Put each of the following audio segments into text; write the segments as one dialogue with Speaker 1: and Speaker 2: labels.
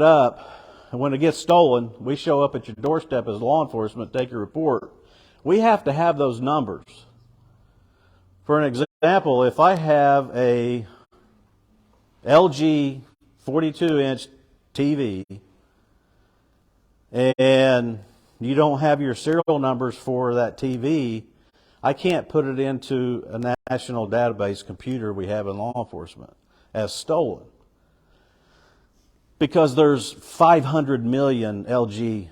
Speaker 1: up, and when it gets stolen, we show up at your doorstep as law enforcement, take your report. We have to have those numbers. For an example, if I have a LG 42-inch TV and you don't have your serial numbers for that TV, I can't put it into a national database computer we have in law enforcement as stolen. Because there's 500 million LG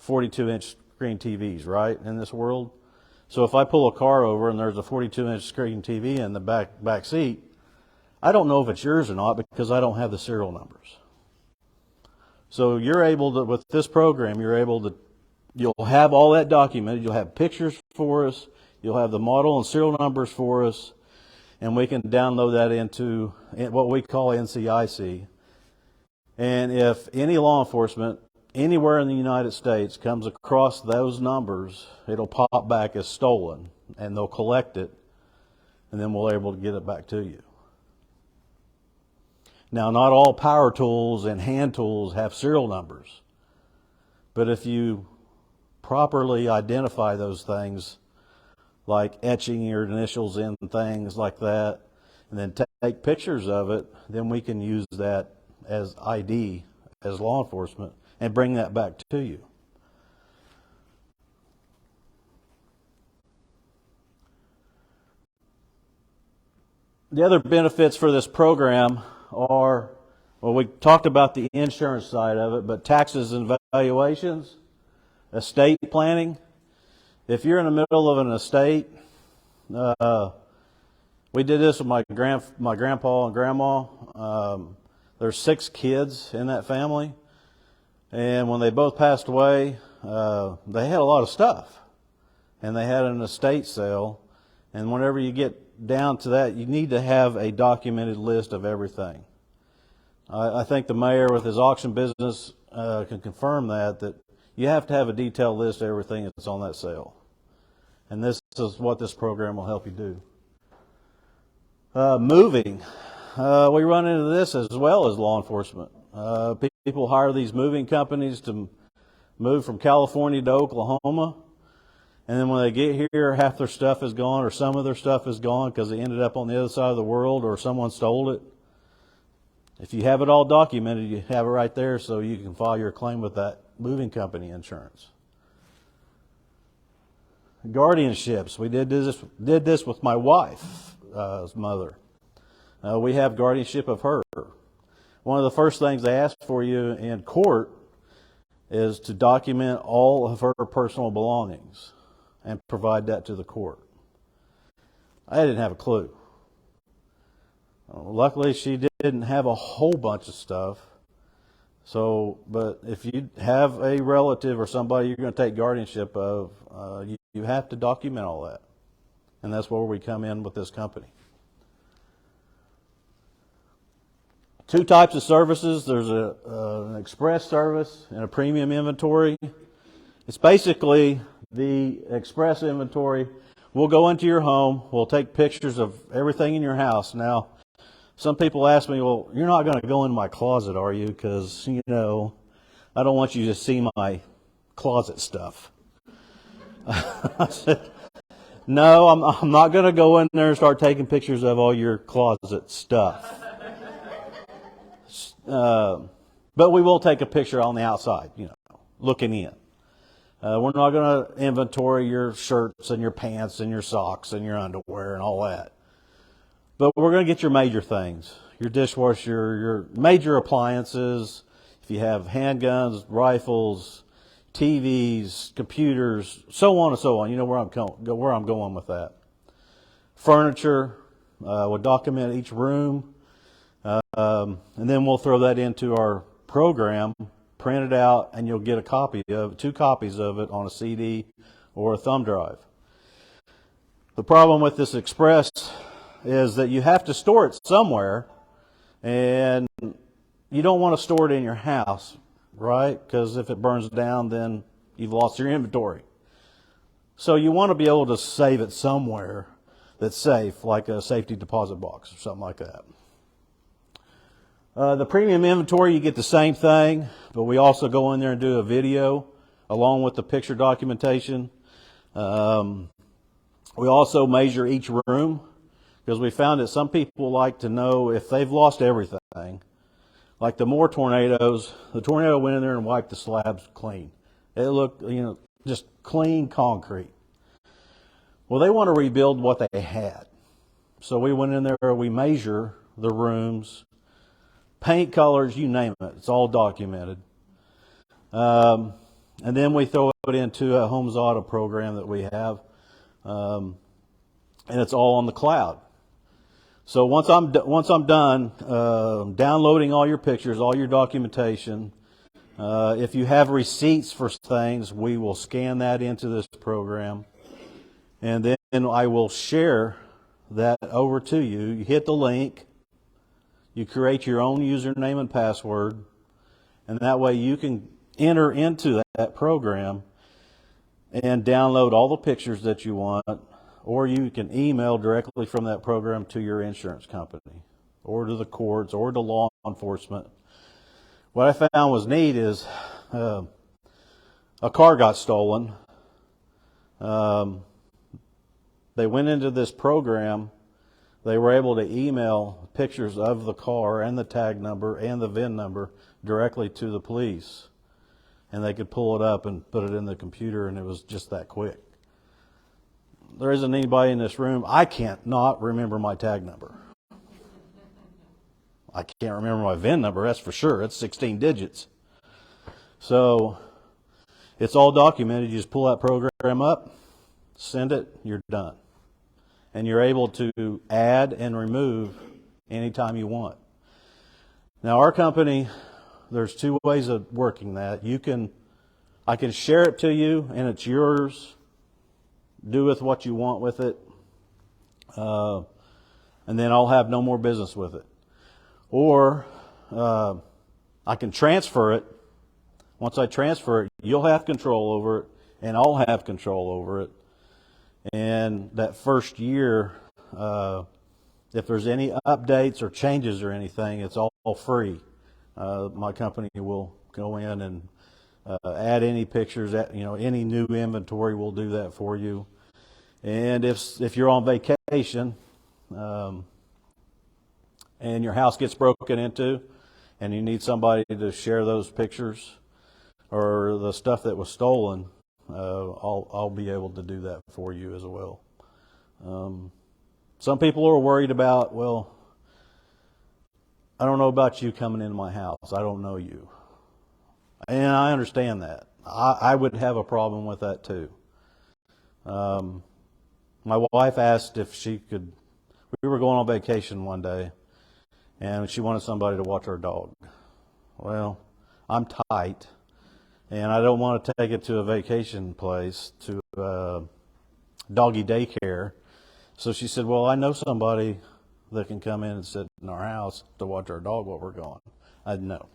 Speaker 1: 42-inch screen TVs, right, in this world. So if I pull a car over and there's a 42-inch screen TV in the back seat, I don't know if it's yours or not because I don't have the serial numbers. So you're able to, with this program, you'll have all that documented. You'll have pictures for us. You'll have the model and serial numbers for us. And we can download that into what we call NCIC. And if any law enforcement anywhere in the United States comes across those numbers, it'll pop back as stolen, and they'll collect it, and then we'll be able to get it back to you. Now, not all power tools and hand tools have serial numbers, but if you properly identify those things, like etching your initials in things like that, and then take pictures of it, then we can use that as ID as law enforcement and bring that back to you. The other benefits for this program are, well, we talked about the insurance side of it, but taxes and valuations, estate planning. If you're in the middle of an estate, we did this with my grandpa and grandma. There's 6 kids in that family, and when they both passed away, they had a lot of stuff, and they had an estate sale. And whenever you get down to that, you need to have a documented list of everything. I think the mayor with his auction business can confirm that you have to have a detailed list of everything that's on that sale. And this is what this program will help you do. Moving. We run into this as well as law enforcement. People hire these moving companies to move from California to Oklahoma. And then when they get here, half their stuff is gone or some of their stuff is gone because they ended up on the other side of the world or someone stole it. If you have it all documented, you have it right there so you can file your claim with that moving company insurance. Guardianships. We did this with my wife's mother. We have guardianship of her. One of the first things they ask for you in court is to document all of her personal belongings and provide that to the court. I didn't have a clue. Luckily, she didn't have a whole bunch of stuff. So, but if you have a relative or somebody you're going to take guardianship of, you have to document all that. And that's where we come in with this company. 2 types of services. There's an express service and a premium inventory. It's basically the express inventory. We'll go into your home. We'll take pictures of everything in your house. Now, some people ask me, well, you're not going to go in my closet, are you? Because, I don't want you to see my closet stuff. I said, no, I'm not going to go in there and start taking pictures of all your closet stuff. But we will take a picture on the outside, looking in. We're not going to inventory your shirts and your pants and your socks and your underwear and all that. But we're going to get your major things, your dishwasher, your major appliances. If you have handguns, rifles, TVs, computers, so on and so on. You know where I'm going with that. Furniture, we'll document each room. And then we'll throw that into our program, print it out, and you'll get 2 copies of it on a CD or a thumb drive. The problem with this Express is that you have to store it somewhere, and you don't want to store it in your house, right? Because if it burns down, then you've lost your inventory. So you want to be able to save it somewhere that's safe, like a safety deposit box or something like that. The premium inventory, you get the same thing, but we also go in there and do a video along with the picture documentation. We also measure each room because we found that some people like to know if they've lost everything. Like the Moore tornadoes, the tornado went in there and wiped the slabs clean. It looked, just clean concrete. Well, they want to rebuild what they had. So we went in there, we measure the rooms, paint colors, you name it. It's all documented. And then we throw it into a Homes Auto program that we have. And it's all on the cloud. So once I'm done downloading all your pictures, all your documentation, if you have receipts for things, we will scan that into this program. And then I will share that over to you. You hit the link. You create your own username and password. And that way you can enter into that program and download all the pictures that you want. Or you can email directly from that program to your insurance company, or to the courts, or to law enforcement. What I found was neat is a car got stolen. They went into this program. They were able to email pictures of the car and the tag number and the VIN number directly to the police. And they could pull it up and put it in the computer, and it was just that quick. There isn't anybody in this room. I can't not remember my tag number. I can't remember my VIN number, that's for sure. It's 16 digits. So it's all documented. You just pull that program up, send it, you're done. And you're able to add and remove anytime you want. Now our company, there's two ways of working that. I can share it to you and it's yours. Do with what you want with it, and then I'll have no more business with it. Or I can transfer it. Once I transfer it, you'll have control over it, and I'll have control over it. And that first year, if there's any updates or changes or anything, it's all free. My company will go in and add any pictures, any new inventory, we'll do that for you. And if you're on vacation and your house gets broken into and you need somebody to share those pictures or the stuff that was stolen, I'll be able to do that for you as well. Some people are worried about, well, I don't know about you coming into my house. I don't know you. And I understand that. I would have a problem with that too. My wife asked if she could, we were going on vacation one day, and she wanted somebody to watch our dog. Well, I'm tight, and I don't want to take it to a vacation place, to doggy daycare. So she said, well, I know somebody that can come in and sit in our house to watch our dog while we're gone. I said, no.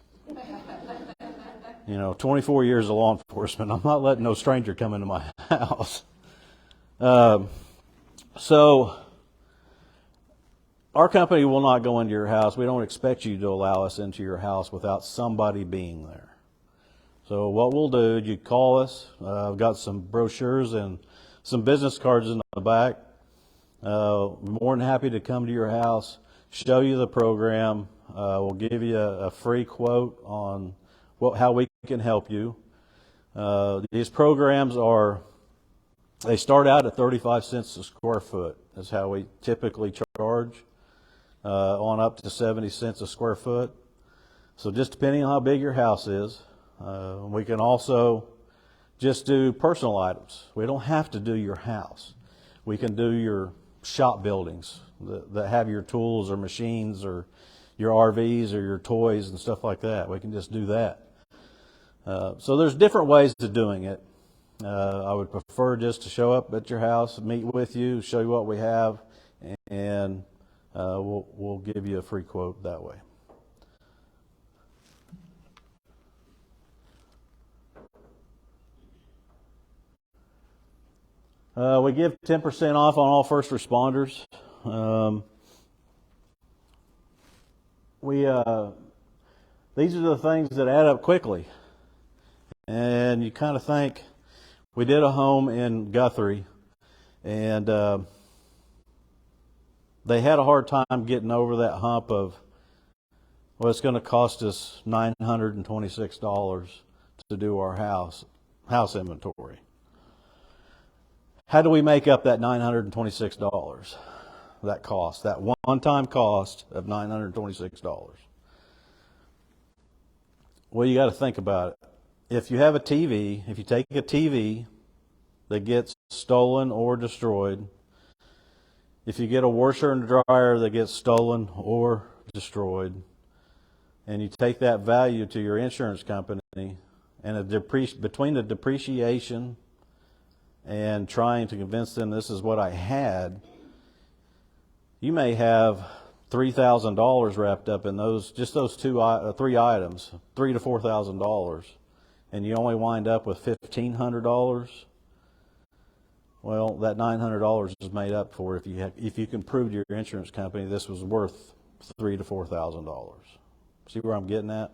Speaker 1: 24 years of law enforcement, I'm not letting no stranger come into my house. So our company will not go into your house. We don't expect you to allow us into your house without somebody being there. So what we'll do, you call us. I've got some brochures and some business cards in the back. More than happy to come to your house, show you the program. We'll give you a free quote on how we can help you. These programs they start out at 35 cents a square foot. That's how we typically charge, on up to 70 cents a square foot. So just depending on how big your house is, we can also just do personal items. We don't have to do your house. We can do your shop buildings that have your tools or machines or your RVs or your toys and stuff like that. We can just do that. So there's different ways of doing it. I would prefer just to show up at your house, meet with you, show you what we have, and we'll give you a free quote that way. We give 10% off on all first responders. These are the things that add up quickly. And you kind of think, we did a home in Guthrie, and they had a hard time getting over that hump of, well, it's going to cost us $926 to do our house inventory. How do we make up that $926? That cost, that one-time cost of $926. Well, you got to think about it. If you have a TV, if you take a TV that gets stolen or destroyed, if you get a washer and dryer that gets stolen or destroyed, and you take that value to your insurance company, and between the depreciation and trying to convince them this is what I had, you may have $3,000 wrapped up in those three items, $3,000 to $4,000, and you only wind up with $1,500. Well, that $900 is made up for if you can prove to your insurance company this was worth $3,000 to $4,000. See where I'm getting at?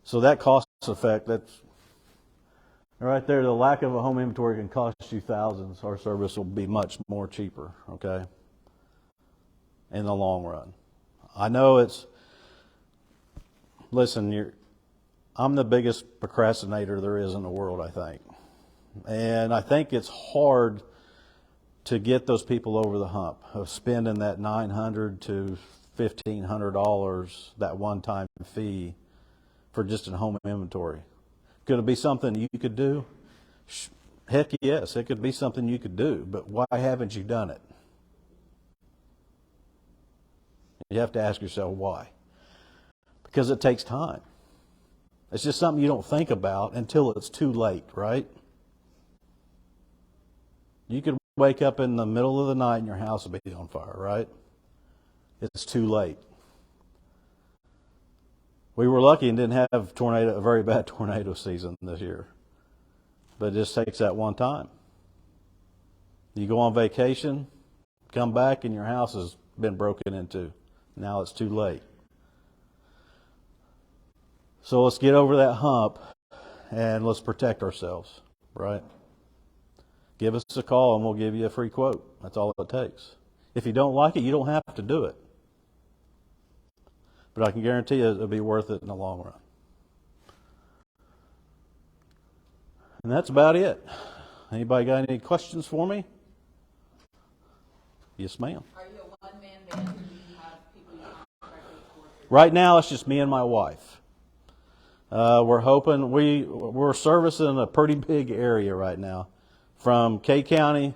Speaker 1: So that cost effect, that's right there. The lack of a home inventory can cost you thousands. Our service will be much more cheaper, okay, in the long run. I know listen, I'm the biggest procrastinator there is in the world, I think. And I think it's hard to get those people over the hump of spending that $900 to $1,500, that one-time fee for just a home inventory. Could it be something you could do? Heck yes, it could be something you could do, but why haven't you done it? You have to ask yourself why. Because it takes time. It's just something you don't think about until it's too late, right? You could wake up in the middle of the night and your house will be on fire, right? It's too late. We were lucky and didn't have a very bad tornado season this year. But it just takes that one time. You go on vacation, come back, and your house has been broken into. Now it's too late. So let's get over that hump and let's protect ourselves, right? Give us a call and we'll give you a free quote. That's all it takes. If you don't like it, you don't have to do it. But I can guarantee you it'll be worth it in the long run. And that's about it. Anybody got any questions for me? Yes, ma'am.
Speaker 2: Are you a one-man band or do you have people you contract with?
Speaker 1: Right now, it's just me and my wife. We're hoping we're servicing a pretty big area right now, from K County,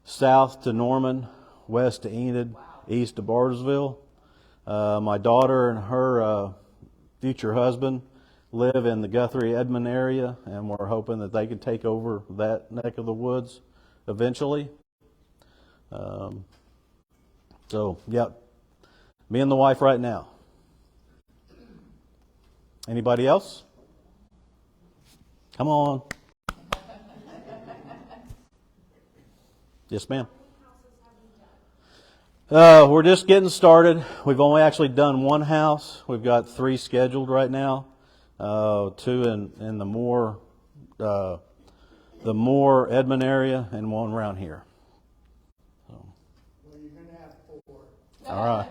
Speaker 1: south to Norman, west to Enid, east to Bartlesville. My daughter and her future husband live in the Guthrie-Edmond area, and we're hoping that they can take over that neck of the woods eventually. So, yeah, me and the wife right now. Anybody else? Come on. Yes, ma'am. We're just getting started. We've only actually done one house. We've got 3 scheduled right now. 2 in the Moore Edmond area, and 1 around here. So.
Speaker 3: Well, you're going to have 4.
Speaker 1: All right.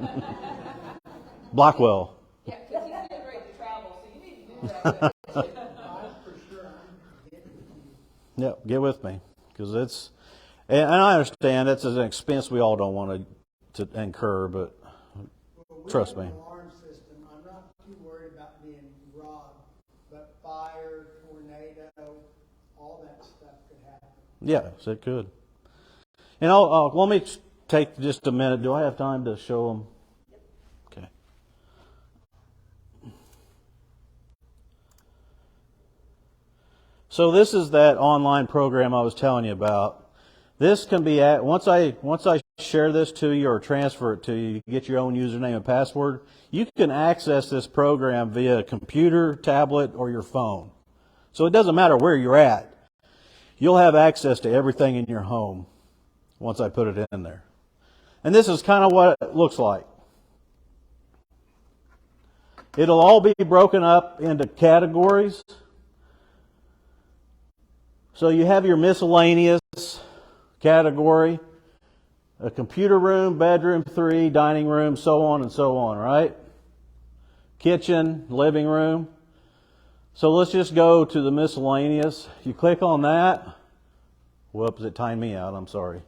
Speaker 1: Blackwell.
Speaker 2: Yeah, because he's getting ready to travel, so you need to do that.
Speaker 3: I'm for sure I'm getting with you.
Speaker 1: Yep, get with me, because and I understand it's an expense we all don't want to incur, but trust me.
Speaker 3: We have an alarm system. I'm not too worried about being robbed, but fire, tornado, all that stuff could happen.
Speaker 1: Yes, it could. And let me take just a minute. Do I have time to show them? Okay. So this is that online program I was telling you about. This can be once I share this to you or transfer it to you, you get your own username and password. You can access this program via computer, tablet, or your phone. So it doesn't matter where you're at. You'll have access to everything in your home once I put it in there. And this is kind of what it looks like. It'll all be broken up into categories. So you have your miscellaneous category, a computer room, bedroom 3, dining room, so on, right? Kitchen, living room. So let's just go to the miscellaneous. You click on that. Whoops, it timed me out, I'm sorry.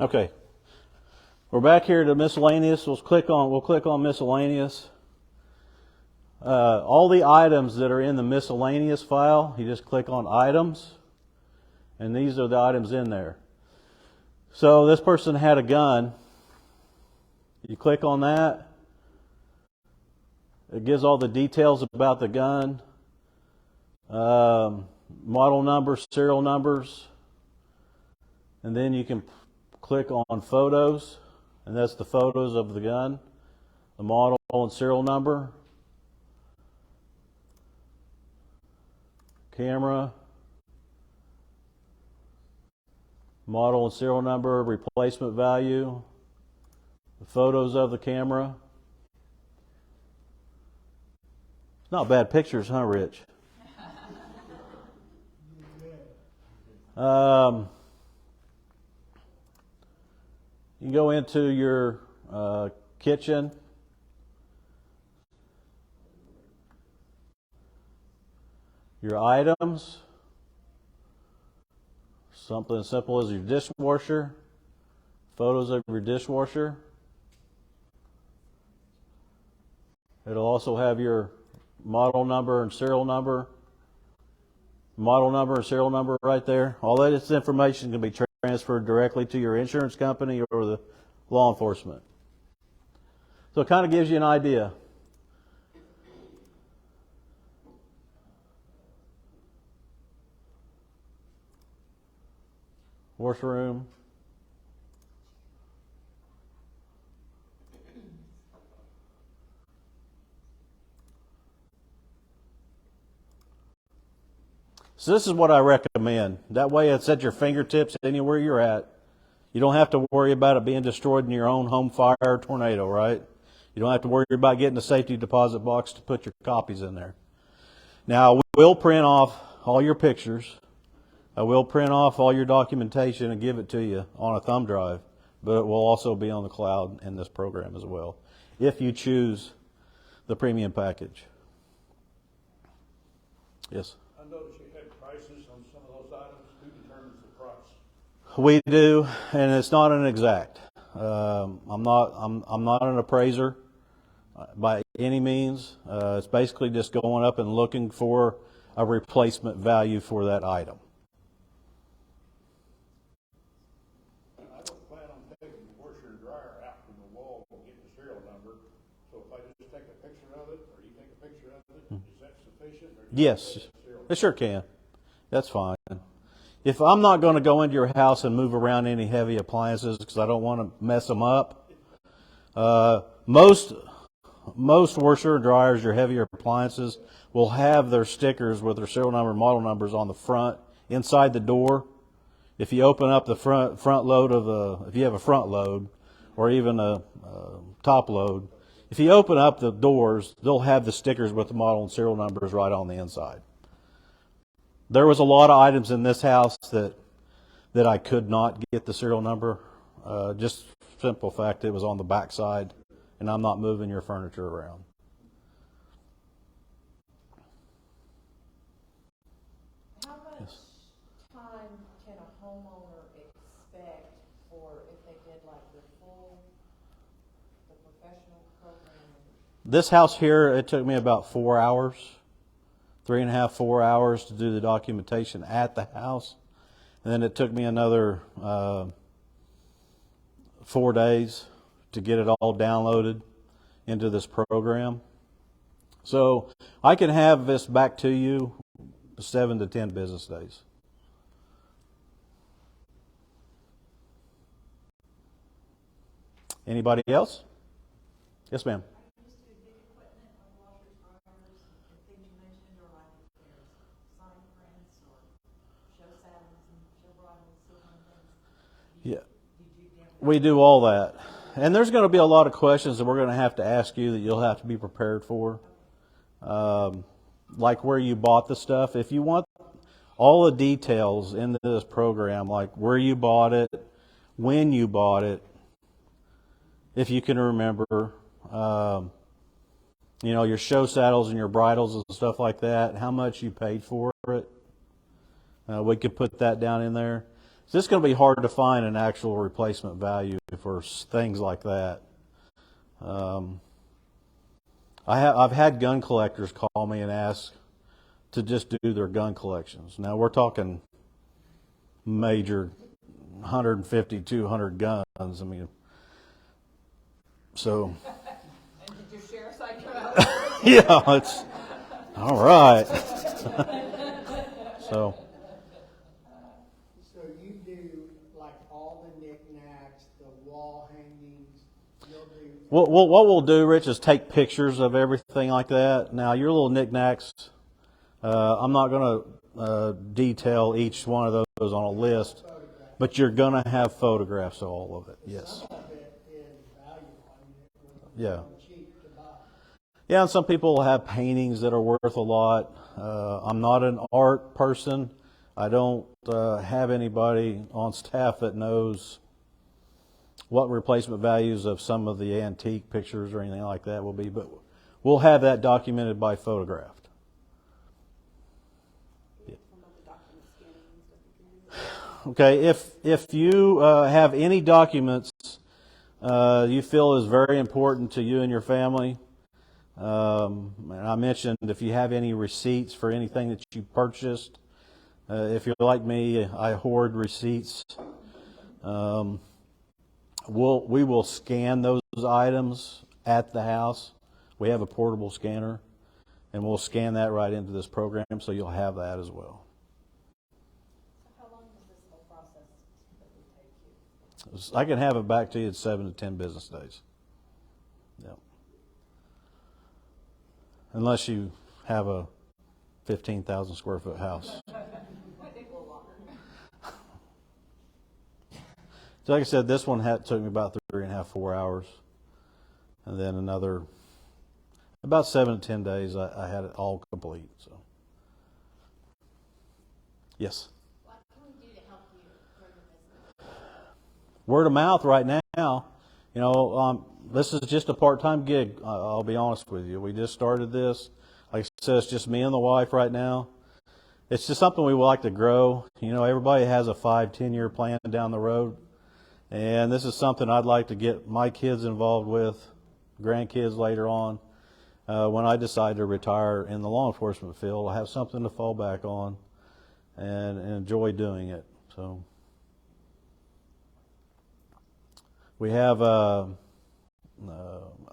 Speaker 1: Okay, we're back here to miscellaneous. We'll click on miscellaneous. All the items that are in the miscellaneous file, you just click on items, and these are the items in there. So this person had a gun. You click on that. It gives all the details about the gun, model numbers, serial numbers, and then you can click on photos, and that's the photos of the gun, the model and serial number, camera, model and serial number, replacement value, the photos of the camera. Not bad pictures, huh, Rich? You can go into your kitchen. Your items. Something as simple as your dishwasher. Photos of your dishwasher. It'll also have your model number and serial number. Model number and serial number right there. All that is information can be transferred directly to your insurance company or the law enforcement. So it kind of gives you an idea. Washroom. So this is what I recommend. That way it's at your fingertips anywhere you're at. You don't have to worry about it being destroyed in your own home fire or tornado, right? You don't have to worry about getting a safety deposit box to put your copies in there. Now, we will print off all your pictures. I will print off all your documentation and give it to you on a thumb drive, but it will also be on the cloud in this program as well, if you choose the premium package. Yes?
Speaker 4: I noticed you had prices on some of those items. Who determines the price?
Speaker 1: We do, and it's not an exact. I'm not an appraiser by any means. It's basically just going up and looking for a replacement value for that item.
Speaker 4: I don't plan on taking the washer and dryer out from the wall and getting the serial number. So if I just take a picture of it, or you take a picture of it, is that sufficient? Or
Speaker 1: Yes, it sure can. That's fine. If I'm not going to go into your house and move around any heavy appliances because I don't want to mess them up, most washer and dryers, your heavier appliances, will have their stickers with their serial number and model numbers on the front, inside the door. If you open up the front load if you have a front load or even a top load, if you open up the doors, they'll have the stickers with the model and serial numbers right on the inside. There was a lot of items in this house that I could not get the serial number. Just simple fact, it was on the back side, and I'm not moving your furniture around.
Speaker 2: How much time can a homeowner expect for if they did like the professional program?
Speaker 1: This house here, it took me about 4 hours, 3.5, 4 hours to do the documentation at the house. And then it took me another 4 days to get it all downloaded into this program. So I can have this back to you 7 to 10 business days. Anybody else? Yes, ma'am.
Speaker 2: I used to big equipment like washers, dryers, and things you mentioned, or like if there's sign prints or show saddles and show bridles, those kind of things.
Speaker 1: Yeah.
Speaker 2: Did you get
Speaker 1: We do all that. And there's going to be a lot of questions that we're going to have to ask you that you'll have to be prepared for. Like where you bought the stuff. If you want all the details in this program, like where you bought it, when you bought it, if you can remember, your show saddles and your bridles and stuff like that, how much you paid for it. We could put that down in there. It's just going to be hard to find an actual replacement value for things like that. I've had gun collectors call me and ask to just do their gun collections. Now we're talking major 150, 200 guns. I mean, so.
Speaker 2: And did your sheriff's side come out?
Speaker 1: Yeah, it's all right. So.
Speaker 3: So you do like all the knickknacks, the wall hangings, you'll do.
Speaker 1: What we'll do, Rich, is take pictures of everything like that. Now, your little knickknacks, I'm not going to detail each one of those on a list, but you're going to have photographs of all of it. Yes.
Speaker 3: Some of it is valuable. I mean, it
Speaker 1: Yeah.
Speaker 3: was cheap to buy.
Speaker 1: Yeah, and some people will have paintings that are worth a lot. I'm not an art person. I don't have anybody on staff that knows what replacement values of some of the antique pictures or anything like that will be, but we'll have that documented by photographed. Yeah. Okay, if you have any documents you feel is very important to you and your family, and I mentioned if you have any receipts for anything that you purchased, if you're like me, I hoard receipts. We will scan those items at the house. We have a portable scanner, and we'll scan that right into this program, so you'll have that as well.
Speaker 2: So how long does this whole process typically take you?
Speaker 1: I can have it back to you in 7 to 10 business days. Yeah. Unless you have a 15,000 square foot house.
Speaker 2: I think a little longer.
Speaker 1: So like I said, this one took me about 3.5, 4 hours. And then another, about 7 to 10 days, I had it all complete. So, yes?
Speaker 2: What can we do to help you grow your business?
Speaker 1: Word of mouth right now. This is just a part-time gig, I'll be honest with you. We just started this. Like I said, it's just me and the wife right now. It's just something we would like to grow. Everybody has a 5-10 year plan down the road. And this is something I'd like to get my kids involved with, grandkids later on. When I decide to retire in the law enforcement field, I have something to fall back on and enjoy doing it. So we have a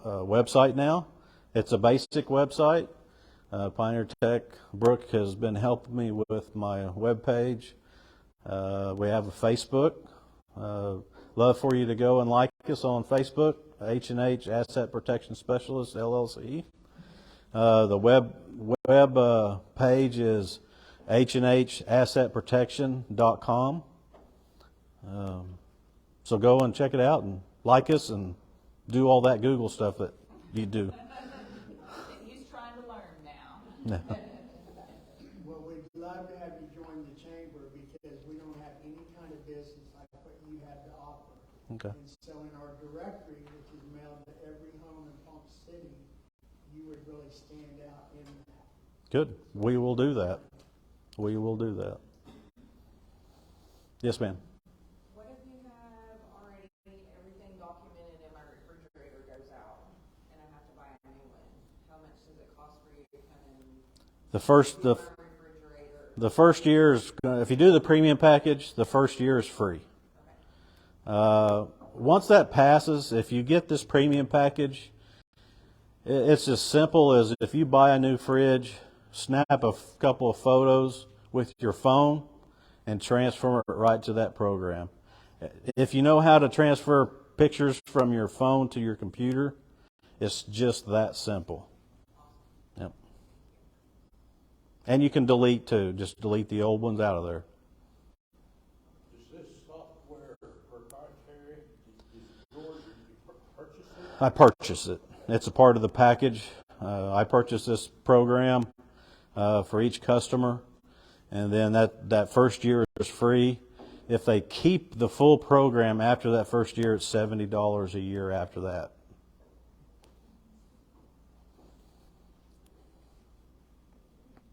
Speaker 1: website now. It's a basic website. Pioneer Tech Brooke has been helping me with my webpage. We have a Facebook. Love for you to go and like us on Facebook, H&H Asset Protection Specialist, LLC. The web page is HNHassetprotection.com. So go and check it out and like us and do all that Google stuff that you do.
Speaker 2: He's trying to learn now.
Speaker 3: Well, we'd love to have you join the chamber because we don't have any kind of business like what you have to offer.
Speaker 1: Okay.
Speaker 3: And so in our directory, which is mailed to every home in Ponca City, you would really stand out in that.
Speaker 1: Good. We will do that. We will do that. Yes, ma'am.
Speaker 2: What if you have already everything documented and my refrigerator goes out and I have to buy a new one? How much does it cost for you to come in?
Speaker 1: The first year is, if you do the premium package, the first year is free. Once that passes, if you get this premium package, it's as simple as if you buy a new fridge, snap a couple of photos with your phone and transfer it right to that program. If you know how to transfer pictures from your phone to your computer, it's just that simple. Yep. And you can delete too. Just delete the old ones out of there.
Speaker 4: Is this software proprietary? Is it yours? Did you purchase it?
Speaker 1: I purchased it. It's a part of the package. I purchased this program for each customer, and then that first year is free. If they keep the full program after that first year, it's $70 a year after that.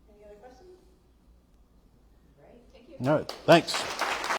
Speaker 2: Any other questions? Great, thank you.
Speaker 1: All right, thanks.